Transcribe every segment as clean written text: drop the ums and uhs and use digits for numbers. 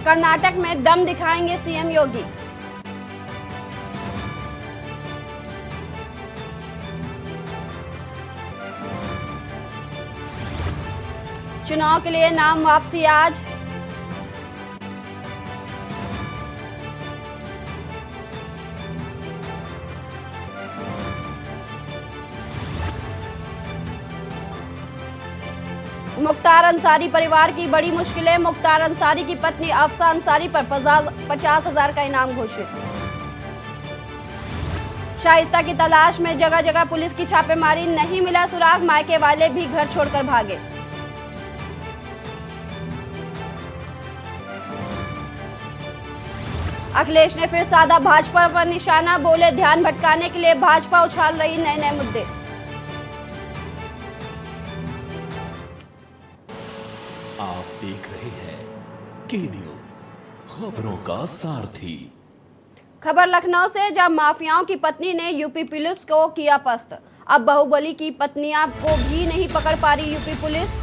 कर्नाटक में दम दिखाएंगे सीएम योगी। चुनाव के लिए नाम वापसी आज। मुख्तार अंसारी परिवार की बड़ी मुश्किलें। मुख्तार अंसारी की पत्नी अफसा अंसारी पर 50,000 का इनाम घोषित। शाइस्ता की तलाश में जगह जगह पुलिस की छापेमारी, नहीं मिला सुराग, मायके वाले भी घर छोड़कर भागे। अखिलेश ने फिर साधा भाजपा पर निशाना, बोले ध्यान भटकाने के लिए भाजपा उछाल रही नए नए मुद्दे। आप देख रहे हैं के न्यूज, खबरों का सारथी। खबर लखनऊ से, जहां माफियाओं की पत्नी ने यूपी पुलिस को किया पस्त। अब बाहुबली की पत्नियां को भी नहीं पकड़ पा रही यूपी पुलिस।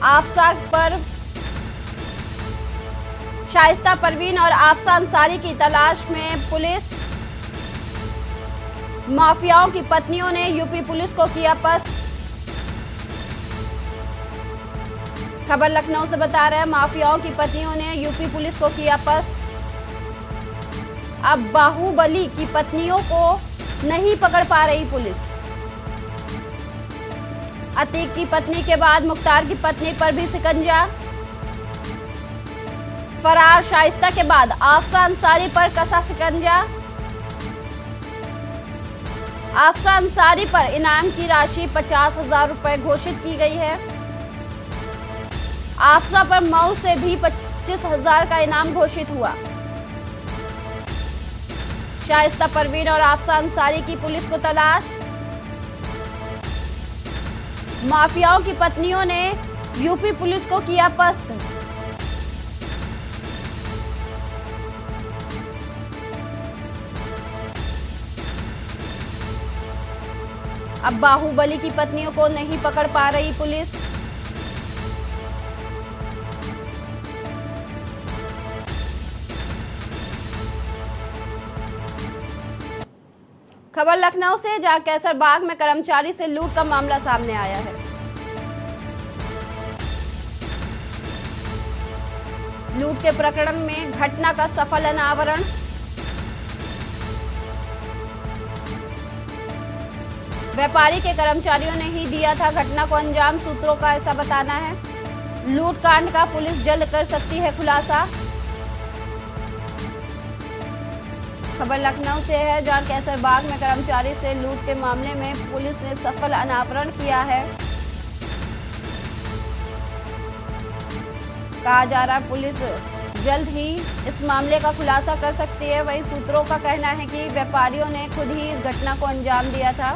आफसा पर शाइस्ता परवीन और आफसा अंसारी की तलाश में पुलिस। माफियाओं की पत्नियों ने यूपी पुलिस को किया पस्त। खबर लखनऊ से बता रहे हैं, माफियाओं की पत्नियों ने यूपी पुलिस को किया पस्त। अब बाहुबली की पत्नियों को नहीं पकड़ पा रही पुलिस। अतीक की पत्नी के बाद मुख्तार की पत्नी पर भी शिकंजा। फरार शाइस्ता के बाद आफसा अंसारी पर कसा शिकंजा। आफसा अंसारी पर इनाम की राशि 50,000 रुपए घोषित की गई है। आफसा पर मऊ से भी 25,000 का इनाम घोषित हुआ। शाइस्ता परवीन और आफसा अंसारी की पुलिस को तलाश। माफियाओं की पत्नियों ने यूपी पुलिस को किया पस्त। अब बाहुबली की पत्नियों को नहीं पकड़ पा रही पुलिस। खबर लखनऊ से, जहां कैसरबाग में कर्मचारी से लूट का मामला सामने आया है। लूट के प्रकरण में घटना का सफल अनावरण। व्यापारी के कर्मचारियों ने ही दिया था घटना को अंजाम, सूत्रों का ऐसा बताना है। लूट कांड का पुलिस जल्द कर सकती है खुलासा। खबर लखनऊ से है, जहां कैसरबाग में कर्मचारी से लूट के मामले में पुलिस ने सफल अनावरण किया है। कहा जा रहा है पुलिस जल्द ही इस मामले का खुलासा कर सकती है। वहीं सूत्रों का कहना है कि व्यापारियों ने खुद ही इस घटना को अंजाम दिया था।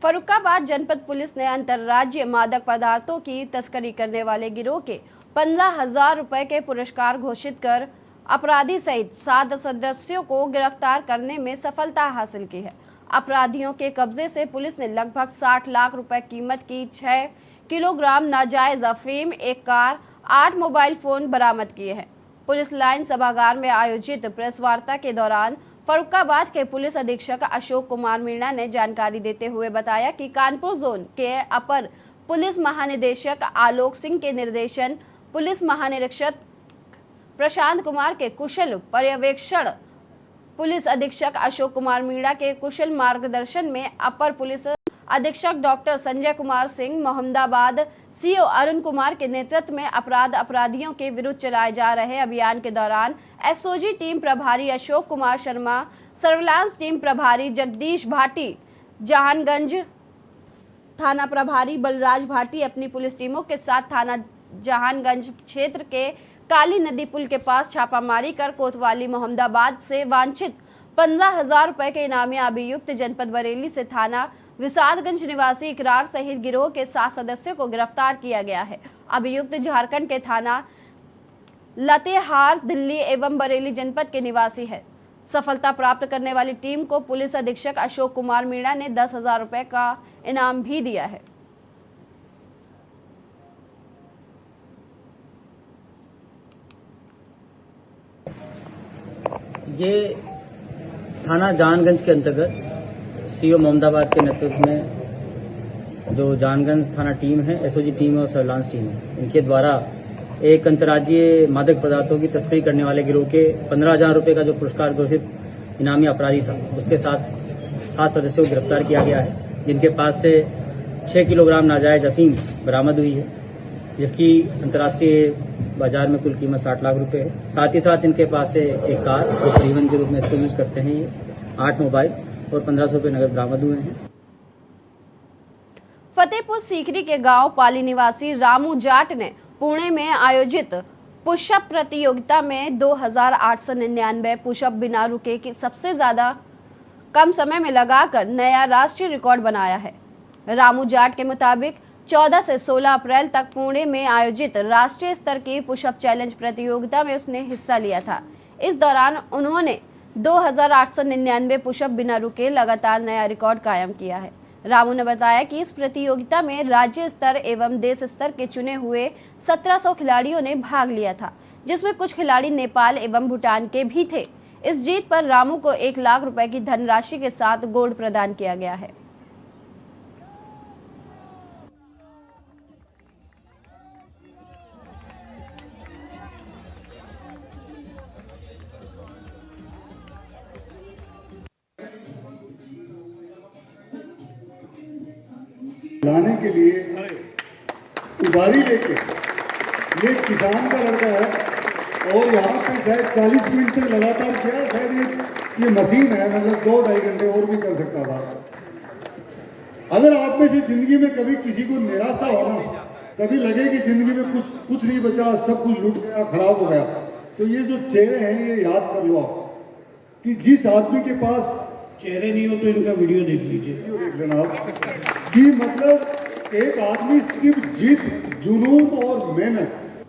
फर्रुखाबाद जनपद पुलिस ने अंतर्राज्यीय मादक पदार्थों की तस्करी करने वाले गिरोह के 15,000 रुपए के पुरस्कार घोषित कर अपराधी सहित 7 सदस्यों को गिरफ्तार करने में सफलता हासिल की है। अपराधियों के कब्जे से पुलिस ने लगभग 60 लाख रुपए कीमत की 6 किलोग्राम नाजायज अफीम, एक कार, 8 मोबाइल फोन बरामद किए हैं। पुलिस लाइन सभागार में आयोजित प्रेस वार्ता के दौरान फर्रुखाबाद के पुलिस अधीक्षक अशोक कुमार मीणा ने जानकारी देते हुए बताया कि कानपुर जोन के अपर पुलिस महानिदेशक आलोक सिंह के निर्देशन, पुलिस महानिरीक्षक प्रशांत कुमार के कुशल पर्यवेक्षण, पुलिस अधीक्षक अशोक कुमार मीणा के कुशल मार्गदर्शन में अपर पुलिस अधीक्षक डॉक्टर संजय कुमार सिंह, मोहम्मदाबाद सीओ अरुण कुमार के नेतृत्व में अपराधियों के विरुद्ध चलाए जा रहे अभियान के दौरान एसओजी टीम प्रभारी अशोक कुमार शर्मा, सर्विलांस टीम प्रभारी जगदीश भाटी, जहानगंज थाना प्रभारी बलराज भाटी अपनी पुलिस टीमों के साथ थाना जहानगंज क्षेत्र के काली नदी पुल के पास छापामारी कर कोतवाली मोहम्मदाबाद से वांछित 15,000 रुपए के इनामी अभियुक्त जनपद बरेली से थाना विसादगंज निवासी इकरार सहित गिरोह के 7 सदस्यों को गिरफ्तार किया गया है। अभियुक्त झारखंड के थाना लातेहार, दिल्ली एवं बरेली जनपद के निवासी है। सफलता प्राप्त करने वाली टीम को पुलिस अधीक्षक अशोक कुमार मीणा ने 10,000 रुपए का इनाम भी दिया है। ये थाना जहानगंज के अंतर्गत सीओ मोहम्मदाबाद के नेतृत्व में जो जहानगंज थाना टीम है, एसओजी टीम और सर्विलांस टीम है, इनके द्वारा एक अंतर्राज्यीय मादक पदार्थों की तस्करी करने वाले गिरोह के 15,000 रुपए का जो पुरस्कार घोषित इनामी अपराधी था, उसके साथ 7 सदस्यों को गिरफ्तार किया गया है, जिनके पास से 6 किलोग्राम नाजायज अफीम बरामद हुई है, जिसकी अंतर्राष्ट्रीय बाजार में कुल कीमत 60 लाख रुपए है। साथ ही साथ इनके पास से एक कार जो परिवहन के रूप में इसको यूज करते हैं, ये 8 मोबाइल और 1,500 रुपए नगद बरामद हुए हैं। फतेहपुर सीकरी के गांव पाली निवासी रामू जाट ने पुणे में आयोजित पुशअप प्रतियोगिता में 2,899 पुशअप बिना रुके की सबसे ज्यादा कम समय में लगाकर नया राष्ट्रीय रिकॉर्ड बनाया है। रामू जाट के मुताबिक 14 से 16 अप्रैल तक पुणे में आयोजित राष्ट्रीय स्तर की पुशअप चैलेंज प्रतियोगिता में उसने हिस्सा लिया था। इस दौरान उन्होंने 2,899 पुशअप बिना रुके लगातार नया रिकॉर्ड कायम किया है। रामू ने बताया कि इस प्रतियोगिता में राज्य स्तर एवं देश स्तर के चुने हुए 1700 खिलाड़ियों ने भाग लिया था, जिसमें कुछ खिलाड़ी नेपाल एवं भूटान के भी थे। इस जीत पर रामू को 1 लाख रुपए की धनराशि के साथ गोल्ड प्रदान किया गया है। लाने के लिए उधारी लेके ये किसान का लड़का है और यहाँ पे शायद 40 मिनट तक लगातार किया। शायद ये मशीन है, मतलब 2-2.5 घंटे और भी कर सकता था। अगर आप में से जिंदगी में कभी किसी को निराशा हो ना, कभी लगे कि जिंदगी में कुछ नहीं बचा, सब कुछ लूट गया, खराब हो गया, तो ये जो चेहरे हैं ये याद कर लो आप कि जिस आदमी के पास चेहरे नहीं हो तो इनका वीडियो देख लीजिए, वीडियो देख लेना आप कि मतलब एक आदमी सिर्फ जिद, जुनून और मेहनत।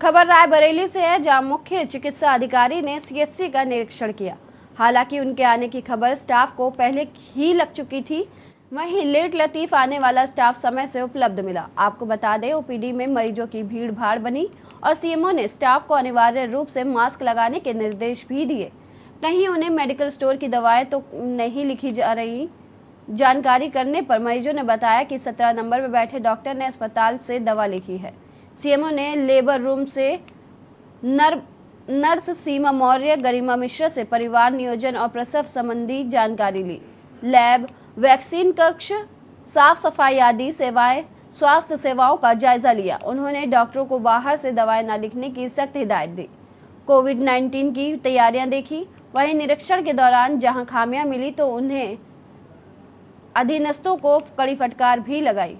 खबर रायबरेली से है, जहां मुख्य चिकित्सा अधिकारी ने सीएचसी का निरीक्षण किया। हालांकि उनके आने की खबर स्टाफ को पहले ही लग चुकी थी, वहीं लेट लतीफ आने वाला स्टाफ समय से उपलब्ध मिला। आपको बता दें, ओपीडी में मरीजों की भीड़ भाड़ बनी और सीएमओ ने स्टाफ को अनिवार्य रूप से मास्क लगाने के निर्देश भी दिए। कहीं उन्हें मेडिकल स्टोर की दवाएं तो नहीं लिखी जा रही। जानकारी करने पर मरीजों ने बताया कि 17 नंबर पर बैठे डॉक्टर ने अस्पताल से दवा लिखी है। सीएमओ ने लेबर रूम से नर्स सीमा मौर्य, गरिमा मिश्रा से परिवार नियोजन और प्रसव संबंधी जानकारी ली। लैब, वैक्सीन कक्ष, साफ सफाई आदि स्वास्थ्य सेवाओं का जायजा लिया। उन्होंने डॉक्टरों को बाहर से दवाएं न लिखने की सख्त हिदायत दी। कोविड-19 की तैयारियां देखी। वहीं निरीक्षण के दौरान जहां खामियां मिली तो उन्हें अधीनस्थों को कड़ी फटकार भी लगाई।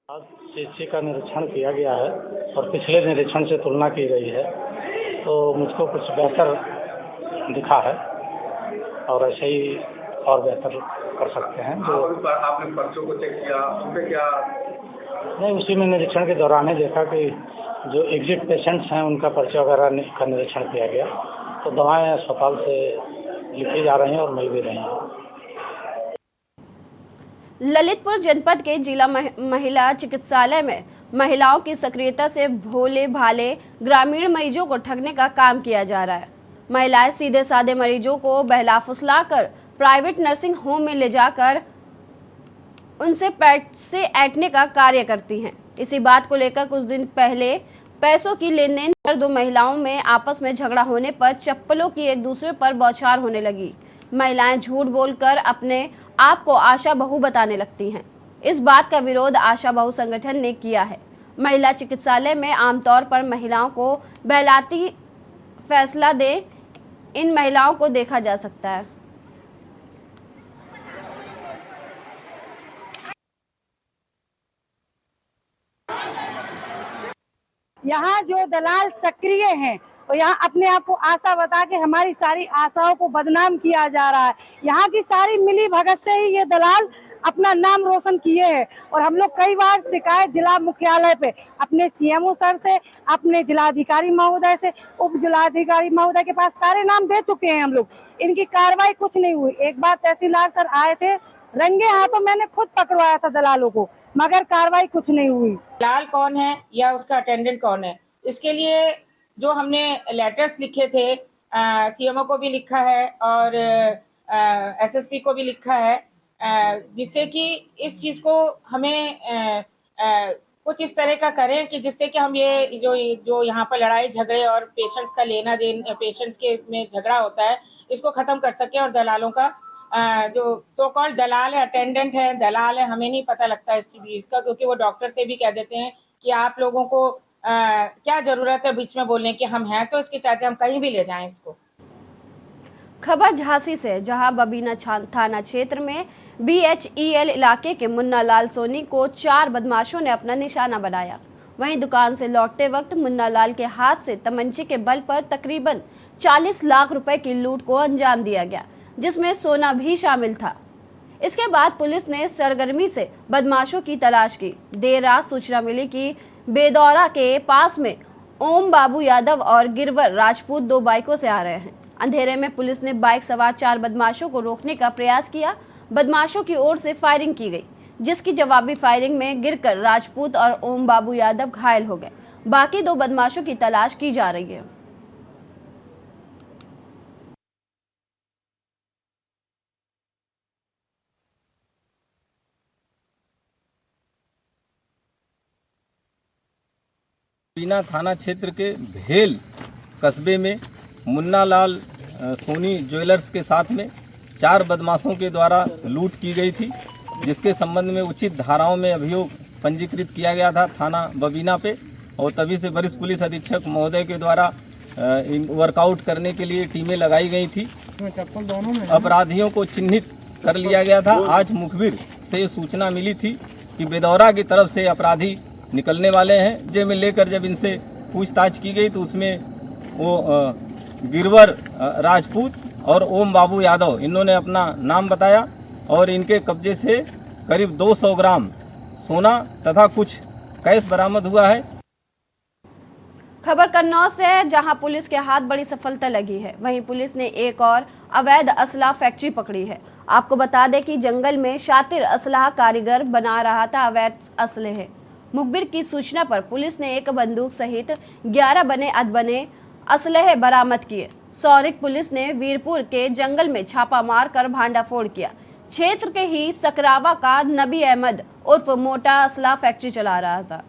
आज सीएचसी का निरीक्षण किया गया है और पिछले निरीक्षण से तुलना की गई है, तो मुझको कुछ बेहतर दिखा है और ऐसे ही और बेहतर कर सकते हैं। जो आपने पर्चों को चेक किया, उन पे क्या नहीं, उसी में निरीक्षण के दौरान ही देखा कि जो एग्जिट पेशेंट्स हैं उनका पर्चा वगैरह का निरीक्षण किया गया, तो दवाएं अस्पताल से लिखी जा रही हैं और मिल भी रही हैं। ललितपुर जनपद के जिला महिला चिकित्सालय में महिलाओं की सक्रियता से भोले भाले ग्रामीण मरीजों को ठगने का काम किया जा रहा है। महिलाएं सीधे साधे मरीजों को बहला फुसला कर प्राइवेट नर्सिंग होम में ले जाकर उनसे पैसे ऐंठने का कार्य करती हैं। इसी बात को लेकर कुछ दिन पहले पैसों की लेन देन कर दो महिलाओं में आपस में झगड़ा होने पर चप्पलों की एक दूसरे पर बौछार होने लगी। महिलाएं झूठ बोलकर अपने आप को आशा बहू बताने लगती हैं। इस बात का विरोध आशा बहू संगठन ने किया है। महिला चिकित्सालय में आमतौर पर महिलाओं को बहलाती फैसला दे इन महिलाओं को देखा जा सकता है। यहाँ जो दलाल सक्रिय हैं और यहाँ अपने आप को आशा बता के हमारी सारी आशाओं को बदनाम किया जा रहा है। यहाँ की सारी मिली भगत से ही ये दलाल अपना नाम रोशन किए हैं और हम लोग कई बार शिकायत जिला मुख्यालय पे अपने सीएमओ सर से, अपने जिलाधिकारी महोदय से, उप जिलाधिकारी महोदय के पास सारे नाम दे चुके हैं हम लोग। इनकी कार्रवाई कुछ नहीं हुई। एक बार तहसीलदार सर आए थे, रंगे हाथों मैंने खुद पकड़वाया था दलालों को, मगर कार्रवाई कुछ नहीं हुई। दलाल कौन है या उसका अटेंडेंट कौन है, इसके लिए जो हमने लेटर्स लिखे थे, सीएमओ को भी लिखा है और एसएसपी को भी लिखा है, जिससे कि इस चीज़ को हमें कुछ इस तरह का करें कि जिससे कि हम ये जो यहाँ पर लड़ाई झगड़े और पेशेंट्स का लेना देना, पेशेंट्स के में झगड़ा होता है, इसको ख़त्म कर सकें। और दलालों का जो सो कॉल्ड दलाल है, अटेंडेंट है, दलाल है, हमें नहीं पता लगता इस चीज़ का, क्योंकि वो डॉक्टर से भी कह देते हैं कि आप लोगों को क्या ज़रूरत है बीच में बोलने की, हम हैं तो इसके चाचा हम कहीं भी ले जाएं इसको। खबर झांसी से, जहां बबीना थाना क्षेत्र में BHEL इलाके के मुन्ना लाल सोनी को 4 बदमाशों ने अपना निशाना बनाया। वहीं दुकान से लौटते वक्त मुन्ना लाल के हाथ से तमंचे के बल पर तकरीबन 40 लाख रुपए की लूट को अंजाम दिया गया, जिसमें सोना भी शामिल था। इसके बाद पुलिस ने सरगर्मी से बदमाशों की तलाश की। देर रात सूचना मिली कि बेदौरा के पास में ओम बाबू यादव और गिरवर राजपूत 2 बाइकों से आ रहे हैं। अंधेरे में पुलिस ने बाइक सवार 4 बदमाशों को रोकने का प्रयास किया। बदमाशों की ओर से फायरिंग की गई, जिसकी जवाबी फायरिंग में गिरकर राजपूत और ओम बाबू यादव घायल हो गए। बाकी 2 बदमाशों की तलाश की जा रही है। बबीना थाना क्षेत्र के भेल कस्बे में मुन्ना लाल सोनी ज्वेलर्स के साथ में 4 बदमाशों के द्वारा लूट की गई थी, जिसके संबंध में उचित धाराओं में अभियोग पंजीकृत किया गया था थाना बबीना पे। और तभी से वरिष्ठ पुलिस अधीक्षक महोदय के द्वारा वर्कआउट करने के लिए टीमें लगाई गई थी। अपराधियों को चिन्हित कर लिया गया था। आज मुखबिर से सूचना मिली थी कि बेदौरा की तरफ से अपराधी निकलने वाले हैं। जे में लेकर जब इनसे पूछताछ की गई तो उसमें वो गिरवर राजपूत और ओम बाबू यादव, इन्होंने अपना नाम बताया और इनके कब्जे से करीब 200 ग्राम सोना तथा कुछ कैश बरामद हुआ है। खबर कन्नौज से है, जहां पुलिस के हाथ बड़ी सफलता लगी है। वहीं पुलिस ने एक और अवैध असलाह फैक्ट्री पकड़ी है। आपको बता दें कि जंगल में शातिर असलाह कारीगर बना रहा था अवैध असलहे। मुखबिर की सूचना पर पुलिस ने एक बंदूक सहित 11 बने अधबने असलहे बरामद किए। सौरिक पुलिस ने वीरपुर के जंगल में छापा मार कर भांडाफोड़ किया। क्षेत्र के ही सकरावा का नबी अहमद उर्फ मोटा असला फैक्ट्री चला रहा था।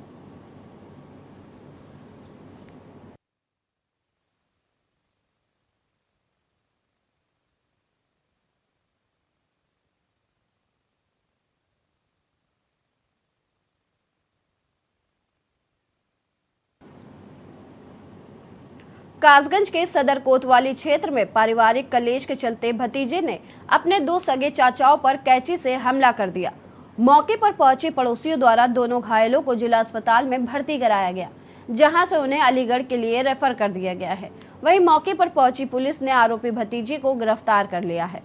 कासगंज के सदर कोतवाली क्षेत्र में पारिवारिक कलेश के चलते भतीजे ने अपने 2 सगे चाचाओं पर कैंची से हमला कर दिया। मौके पर पहुंचे पड़ोसियों द्वारा दोनों घायलों को जिला अस्पताल में भर्ती कराया गया, जहां से उन्हें अलीगढ़ के लिए रेफर कर दिया गया है। वहीं मौके पर पहुंची पुलिस ने आरोपी भतीजे को गिरफ्तार कर लिया है।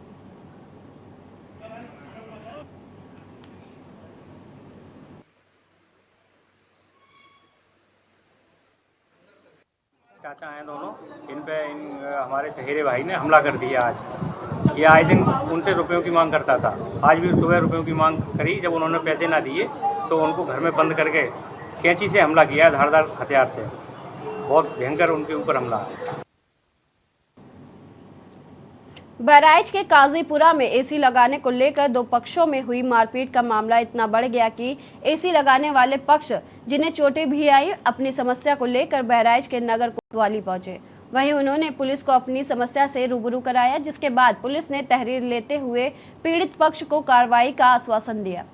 चाचा हैं दोनों, हमारे चहेरे भाई ने हमला कर दिया। आज ये आए दिन उनसे रुपयों की मांग करता था। आज भी सुबह रुपयों की मांग करी, जब उन्होंने पैसे ना दिए तो उनको घर में बंद करके कैंची से हमला किया, धारदार हथियार से। बहुत भयंकर उनके ऊपर हमला है। बहराइच के काजीपुरा में एसी लगाने को लेकर दो पक्षों में हुई मारपीट का मामला इतना बढ़ गया कि एसी लगाने वाले पक्ष, जिन्हें चोटें भी आई, अपनी समस्या को लेकर बहराइच के नगर कोतवाली पहुंचे। वहीं उन्होंने पुलिस को अपनी समस्या से रूबरू कराया, जिसके बाद पुलिस ने तहरीर लेते हुए पीड़ित पक्ष को कार्रवाई का आश्वासन दिया।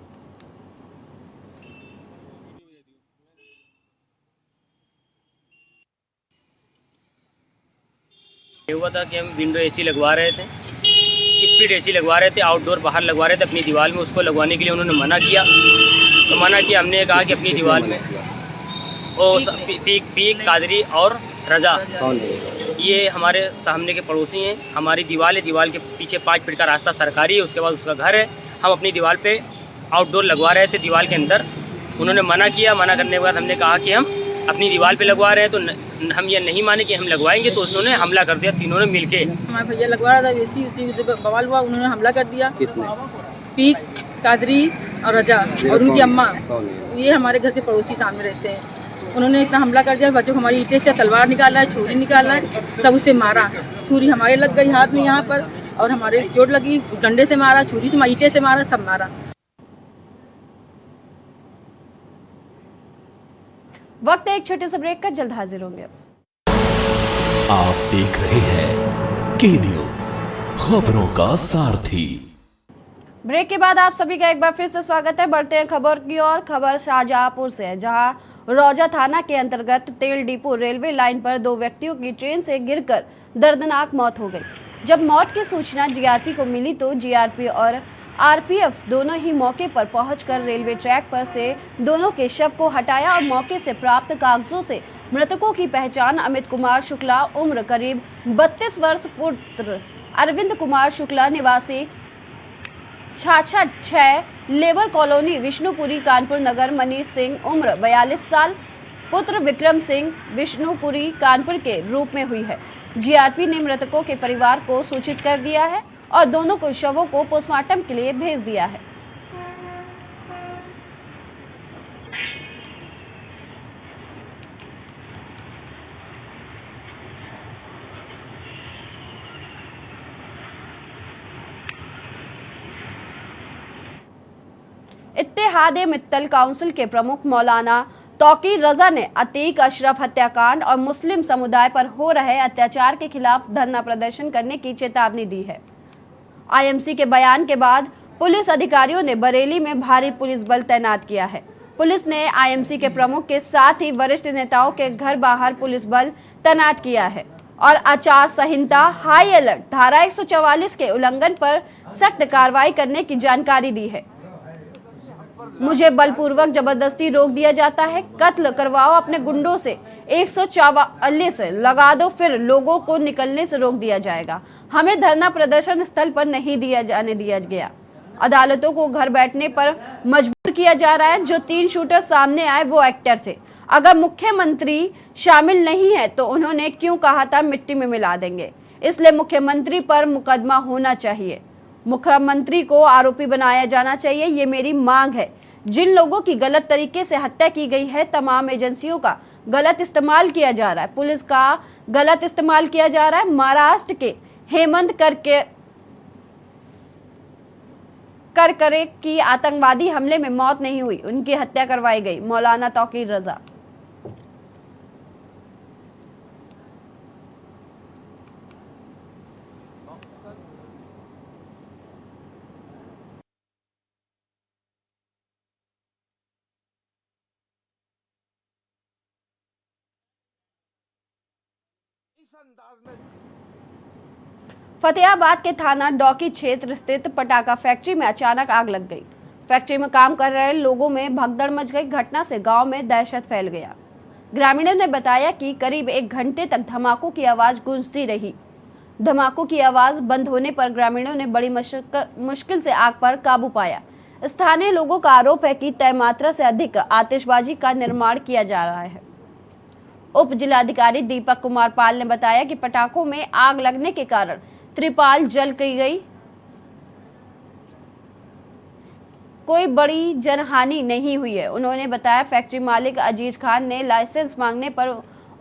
ये हुआ था कि हम विंडो एसी लगवा रहे थे, स्पीड एसी लगवा रहे थे, आउटडोर बाहर लगवा रहे थे अपनी दीवार में। उसको लगवाने के लिए उन्होंने मना किया, तो मना किया। हमने कहा कि अपनी दीवार में पीक कादरी और रजा, ये हमारे सामने के पड़ोसी हैं। हमारी दीवार है, दीवार के पीछे 5 फीट का रास्ता सरकारी है, उसके बाद उसका घर है। हम अपनी दीवार पे आउटडोर लगवा रहे थे, दीवार के अंदर। उन्होंने मना किया। मना करने के बाद हमने कहा कि हम अपनी दीवार पे लगवा रहे हैं, तो हम ये नहीं माने कि हम लगवाएंगे, तो उन्होंने हमला कर दिया तीनों ने मिलके। हमारे भैया लगवा रहा था एसी, उसी जब बवाल हुआ उन्होंने हमला कर दिया। पीक कादरी और रजा और उनकी अम्मा, ये हमारे घर के पड़ोसी सामने रहते हैं। उन्होंने इतना हमला कर दिया, बच्चों को हमारी ईंटें से तलवार निकाला है, छुरी निकाला है, सब उसे मारा। छुरी हमारे लग गई हाथ में यहाँ पर, और हमारे चोट लगी, डंडे से मारा, छुरी से, ईंटें से मारा, सब मारा। वक्त है एक छोटे से ब्रेक का, जल्द हाजिर होंगे। आप देख रहे हैं के न्यूज, खबरों का सारथी। ब्रेक के बाद आप सभी का एक बार फिर से स्वागत है। बढ़ते हैं खबर की ओर। खबर शाहजहांपुर से है, जहां रौजा थाना के अंतर्गत तेल डिपो रेलवे लाइन पर 2 व्यक्तियों की ट्रेन से गिरकर दर्दनाक मौत हो गई। जब मौत की सूचना जीआरपी को मिली तो जीआरपी और आरपीएफ दोनों ही मौके पर पहुंचकर रेलवे ट्रैक पर से दोनों के शव को हटाया और मौके से प्राप्त कागजों से मृतकों की पहचान अमित कुमार शुक्ला, उम्र करीब 32 वर्ष, पुत्र अरविंद कुमार शुक्ला, निवासी 6 लेबर कॉलोनी विष्णुपुरी, कानपुर नगर, मनीष सिंह, उम्र 42 साल, पुत्र विक्रम सिंह, विष्णुपुरी, कानपुर के रूप में हुई है। जीआरपी ने मृतकों के परिवार को सूचित कर दिया है और दोनों को शवों को पोस्टमार्टम के लिए भेज दिया है। इत्तेहाद मित्तल काउंसिल के प्रमुख मौलाना तौकीर रजा ने अतीक अशरफ हत्याकांड और मुस्लिम समुदाय पर हो रहे अत्याचार के खिलाफ धरना प्रदर्शन करने की चेतावनी दी है। आईएमसी के बयान के बाद पुलिस अधिकारियों ने बरेली में भारी पुलिस बल तैनात किया है। पुलिस ने आईएमसी के प्रमुख के साथ ही वरिष्ठ नेताओं के घर बाहर पुलिस बल तैनात किया है और आचार संहिता, हाई अलर्ट, धारा 144 के उल्लंघन पर सख्त कार्रवाई करने की जानकारी दी है। मुझे बलपूर्वक जबरदस्ती रोक दिया जाता है, कत्ल करवाओ अपने गुंडों से, 144 लगा दो, फिर लोगों को निकलने से रोक दिया जाएगा। हमें धरना प्रदर्शन स्थल पर नहीं जाने दिया गया। अदालतों को घर बैठने पर मजबूर किया जा रहा है। जो 3 शूटर सामने आए वो एक्टर थे। अगर मुख्यमंत्री शामिल नहीं है तो उन्होंने क्यों कहा था मिट्टी में मिला देंगे। इसलिए मुख्यमंत्री पर मुकदमा होना चाहिए, मुख्यमंत्री को आरोपी बनाया जाना चाहिए, ये मेरी मांग है। जिन लोगों की गलत तरीके से हत्या की गई है, तमाम एजेंसियों का गलत इस्तेमाल किया जा रहा है, पुलिस का गलत इस्तेमाल किया जा रहा है। महाराष्ट्र के हेमंत करकरे की आतंकवादी हमले में मौत नहीं हुई, उनकी हत्या करवाई गई। मौलाना तौकीर रजा। फतेहाबाद के थाना डौकी क्षेत्र स्थित पटाखा फैक्ट्री में अचानक आग लग गई। फैक्ट्री में काम कर रहे लोगों में भगदड़ मच गई। घटना से गांव में दहशत फैल गया। ग्रामीणों ने बताया कि करीब 1 घंटे तक धमाकों की आवाज गूंजती रही। धमाकों की आवाज बंद होने पर ग्रामीणों ने बड़ी मुश्किल से आग पर काबू पाया। स्थानीय लोगों का आरोप है कि तय मात्रा से अधिक आतिशबाजी का निर्माण किया जा रहा है। उप जिलाधिकारी दीपक कुमार पाल ने बताया कि पटाखों में आग लगने के कारण त्रिपाल जल गई। कोई बड़ी जनहानि नहीं हुई है। उन्होंने बताया फैक्ट्री मालिक अजीज खान ने लाइसेंस मांगने पर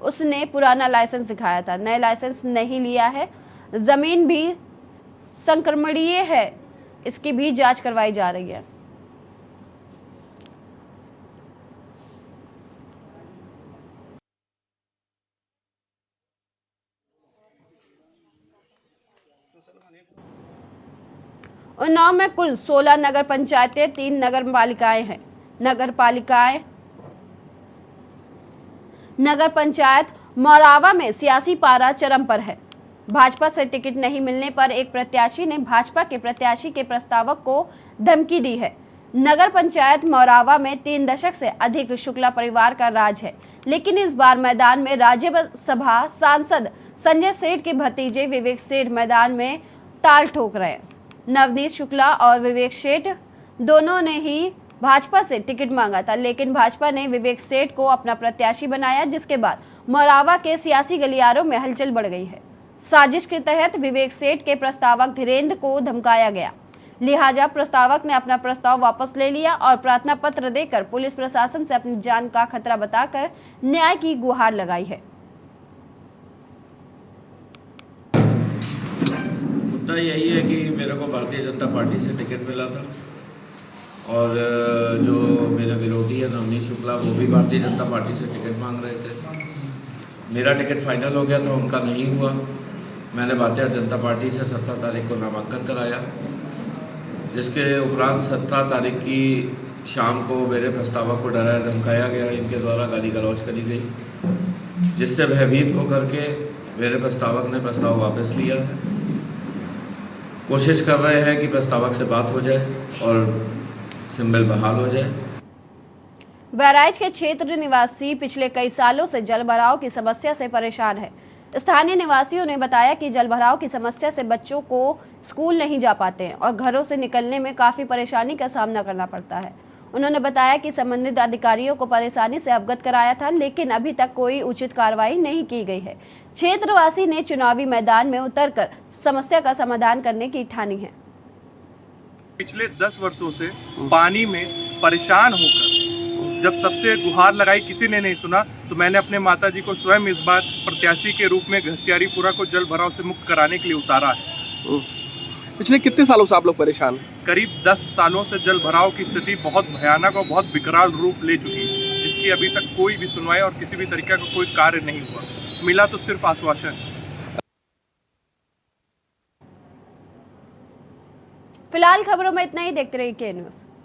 उसने पुराना लाइसेंस दिखाया था, नया लाइसेंस नहीं लिया है। जमीन भी संक्रमणीय है, इसकी भी जांच करवाई जा रही है। उन्नाव में कुल 16 नगर पंचायतें, 3 नगर पालिकाएं हैं। नगर पंचायत मौरावा में सियासी पारा चरम पर है। भाजपा से टिकट नहीं मिलने पर एक प्रत्याशी ने भाजपा के प्रत्याशी के प्रस्तावक को धमकी दी है। नगर पंचायत मौरावा में 3 दशक से अधिक शुक्ला परिवार का राज है, लेकिन इस बार मैदान में राज्यसभा सांसद संजय सेठ के भतीजे विवेक सेठ मैदान में ताल ठोक रहे हैं। नवनीत शुक्ला और विवेक सेठ दोनों ने ही भाजपा से टिकट मांगा था, लेकिन भाजपा ने विवेक सेठ को अपना प्रत्याशी बनाया, जिसके बाद मौरावा के सियासी गलियारों में हलचल बढ़ गई है। साजिश के तहत विवेक सेठ के प्रस्तावक धीरेन्द्र को धमकाया गया, लिहाजा प्रस्तावक ने अपना प्रस्ताव वापस ले लिया और प्रार्थना पत्र देकर पुलिस प्रशासन से अपनी जान का खतरा बताकर न्याय की गुहार लगाई है। मुद्दा यही है कि मेरे को भारतीय जनता पार्टी से टिकट मिला था और जो मेरे विरोधी है नवनीत शुक्ला, वो भी भारतीय जनता पार्टी से टिकट मांग रहे थे। मेरा टिकट फाइनल हो गया तो उनका नहीं हुआ। मैंने भारतीय जनता पार्टी से 17 तारीख को नामांकन कराया, जिसके उपरांत 17 तारीख की शाम को मेरे प्रस्तावक को डराया धमकाया गया, इनके द्वारा गाली गलौज करी गई, जिससे भयभीत होकर के मेरे प्रस्तावक ने प्रस्ताव वापस लिया है। कोशिश कर रहे हैं कि प्रस्तावक से बात हो जाए और सिंबल बहाल हो जाए। बहराइच के क्षेत्र निवासी पिछले कई सालों से जलभराव की समस्या से परेशान है। स्थानीय निवासियों ने बताया कि जलभराव की समस्या से बच्चों को स्कूल नहीं जा पाते हैं और घरों से निकलने में काफ़ी परेशानी का सामना करना पड़ता है। उन्होंने बताया कि संबंधित अधिकारियों को परेशानी से अवगत कराया था, लेकिन अभी तक कोई उचित कार्रवाई नहीं की गई है। क्षेत्रवासी ने चुनावी मैदान में उतरकर समस्या का समाधान करने की ठानी है। पिछले 10 वर्षों से पानी में परेशान होकर जब सबसे गुहार लगाई, किसी ने नहीं सुना, तो मैंने अपने माताजी को स्वयं इस बार प्रत्याशी के रूप में घसियारीपुरा को जल भराव से मुक्त कराने के लिए उतारा है। पिछले कितने सालों से आप लोग परेशान? करीब 10 सालों से जल भराव की स्थिति बहुत भयानक और बहुत विकराल रूप ले चुकी है, जिसकी अभी तक कोई भी सुनवाई और किसी भी तरीके का कोई कार्य नहीं हुआ। मिला तो सिर्फ आश्वासन। फिलहाल खबरों में इतना ही। देखते रहिए के न्यूज़।